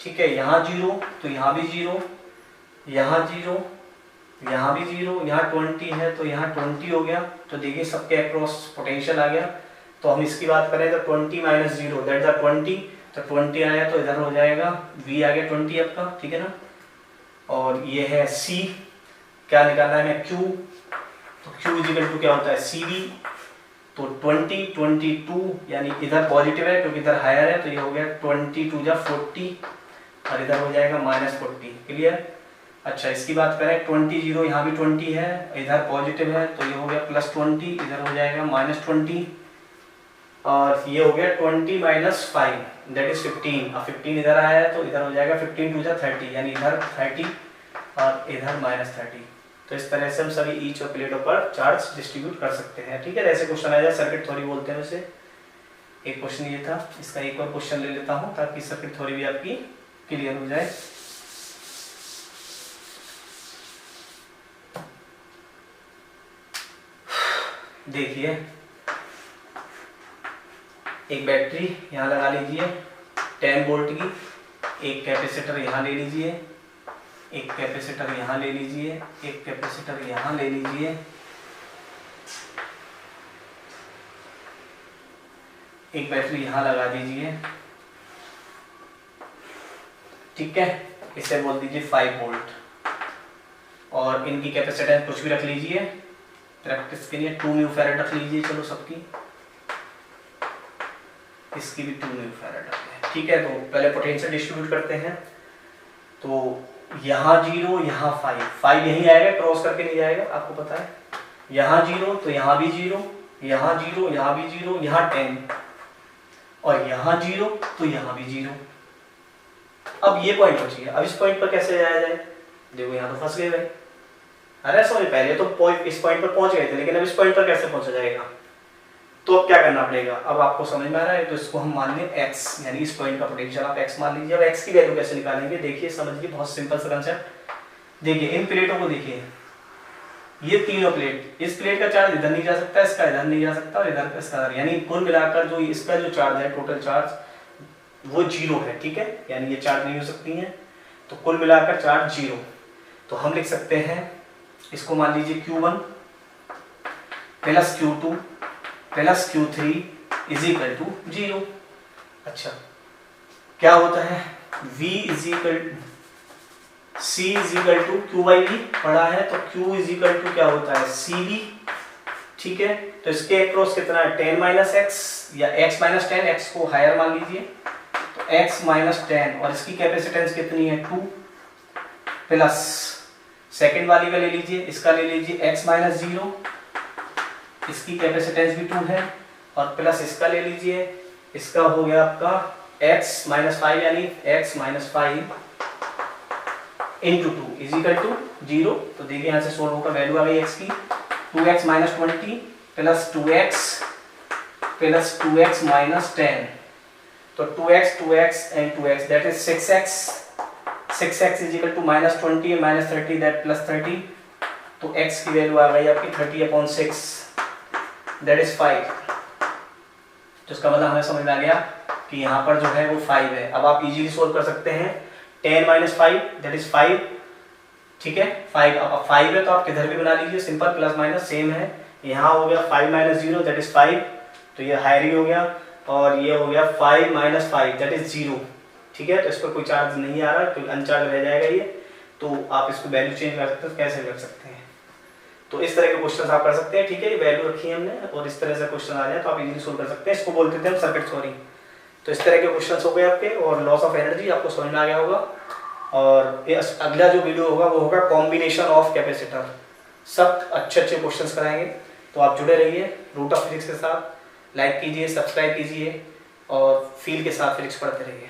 ठीक है, यहाँ 0 तो यहाँ भी 0, यहाँ 0, यहाँ भी 0, यहाँ 20 है तो यहाँ 20 हो गया। तो देखिए सबके अक्रॉस पोटेंशियल आ गया। तो हम इसकी बात करें तो 20 माइनस 0 दैट इज 20, तो 20 आया तो इधर हो जाएगा V आ गया 20 आपका, ठीक है ना। और ये है C, क्या निकालना है Q, तो Q इक्वल टू क्या होता है CV, तो 20 22, यानी इधर पॉजिटिव है क्योंकि इधर हायर है, तो ये हो गया 22 जा 40, और इधर हो जाएगा -40। क्लियर। अच्छा, इसकी बात करें 20 0, यहाँ भी 20 है, इधर पॉजिटिव है तो ये हो गया +20, इधर हो जाएगा -20, और ये हो गया 20 - 5 दैट इज 15। अब 15 इधर आया है तो इधर हो जाएगा 15 2 जा 30, यानी इधर 30 और इधर -30। तो इस तरह से हम सभी ईच और प्लेटों पर चार्ज डिस्ट्रीब्यूट कर सकते हैं। ठीक है, ऐसे क्वेश्चन आ जाए, सर्किट थ्योरी बोलते हैं उसे। एक क्वेश्चन ये था, इसका एक और क्वेश्चन ले लेता हूँ ताकि सर्किट थ्योरी भी आपकी क्लियर हो जाए। देखिए एक बैटरी यहाँ लगा लीजिए 10 वोल्ट की, एक कैपेसिटर यहाँ ले लीजिए, एक कैपेसिटर यहाँ ले लीजिए, एक कैपेसिटर यहाँ ले लीजिए, एक बैटरी यहाँ लगा दीजिए। ठीक है, इसे बोल दीजिए 5 वोल्ट, और इनकी कैपेसिटेंस कुछ भी रख लीजिए, प्रैक्टिस के लिए 2 म्यू फैरेड रख लीजिए। चलो सबकी, इसकी भी 2 म्यू फैरेड रखते हैं। ठीक है, तो पहले पोटेंशियल डिस्ट्रीब्यूट करते हैं। तो यहाँ 0 यहाँ 5 यहीं आएगा, क्रॉस करके नहीं जाएगा, आपको पता है। यहाँ 0 तो यहाँ भी 0, यहाँ 0 यहाँ भी 0, यहाँ 10, और यहाँ 0 तो यहाँ भी 0। अब ये पॉइंट बच गया, अब इस पॉइंट पर कैसे जाया जाए। देखो यहाँ तो फंस गए भाई। अरे सॉरी, पहले तो इस पॉइंट पर पहुंच गए थे, लेकिन अब इस पॉइंट पर कैसे पहुंचा जाएगा। तो अब क्या करना पड़ेगा, अब आपको समझ में आ रहा है। तो इसको हम मान लें x, यानी इस पॉइंट का पोटेंशियल आप x मान लीजिए। अब x की वैल्यू कैसे निकालेंगे, देखिए समझिए, बहुत सिंपल सा कंसेप्ट। देखिए इन प्लेटों को देखिए, ये तीनों प्लेट, इस प्लेट का चार्ज इधर नहीं जा सकता, इसका इधर नहीं जा सकता, और इधर का इसका, यानी कुल मिलाकर जो इसका जो चार्ज है, टोटल चार्ज वो 0 है। ठीक है, यानी ये चार्ज नहीं हो सकती है, तो कुल मिलाकर चार्ज 0। तो हम लिख सकते हैं, इसको मान लीजिए Q1 plus Q2 plus Q3 is equal to 0। अच्छा, क्या होता है, V is equal C is equal to Q/V पढ़ा है, तो Q इज इक्वल टू क्या होता है CV। ठीक है, तो इसके अक्रॉस कितना है 10 - x, या x - 10, x को हायर मान लीजिए, तो x - 10, और इसकी कैपेसिटेंस कितनी है 2, प्लस सेकेंड वाली का ले लीजिए, इसका ले लीजिए x - 0, इसकी कैपेसिटेंस भी 2 है, और प्लस इसका ले लीजिए, इसका हो गया आपका x - 5, यानी x - 5 into 2 is equal to 0। तो देखिए यहाँ से सोल्व होकर वैल्यू आ गई x की 2x - 20 plus 2x plus 2x - 10, तो 2x 2x and 2x that is 6x। 6x is equal to -20 - 30 that +30, तो x की वैल्यू आ गई आपकी 30/6 दैट इज 5। तो इसका मतलब हमें समझ में आ गया कि यहाँ पर जो है वो 5 है। अब आप इजीली सोल्व कर सकते हैं, 10 - 5 दैट इज 5। ठीक है, 5 अब 5 है तो आप किधर भी बना लीजिए, सिंपल, प्लस माइनस सेम है। यहाँ हो गया 5 - 0 दैट इज 5, तो ये हायर ही हो गया, और ये हो गया 5 - 5 दैट इज 0। ठीक है, तो इस पर कोई चार्ज नहीं आ रहा, तो अनचार्ज रह जाएगा ये। तो आप इसको वैल्यू चेंज कर सकते हो, कैसे कर सकते हैं, तो इस तरह के क्वेश्चन आप कर सकते हैं, ठीक है। ये वैल्यू रखी है हमने और इस तरह से क्वेश्चन आ जाए तो आप इजीली सोल्व कर सकते हैं। इसको बोलते थे हम सर्किट थ्योरी। तो इस तरह के क्वेश्चन हो गए आपके, और लॉस ऑफ एनर्जी आपको समझ में आ गया होगा। और ये अगला जो वीडियो होगा वो होगा कॉम्बिनेशन ऑफ कैपेसिटर। सब अच्छे अच्छे क्वेश्चंस कराएंगे, तो आप जुड़े रहिए रूट ऑफ फिजिक्स के साथ। लाइक कीजिए, सब्सक्राइब कीजिए और फील के साथ फिजिक्स पढ़ते रहिए।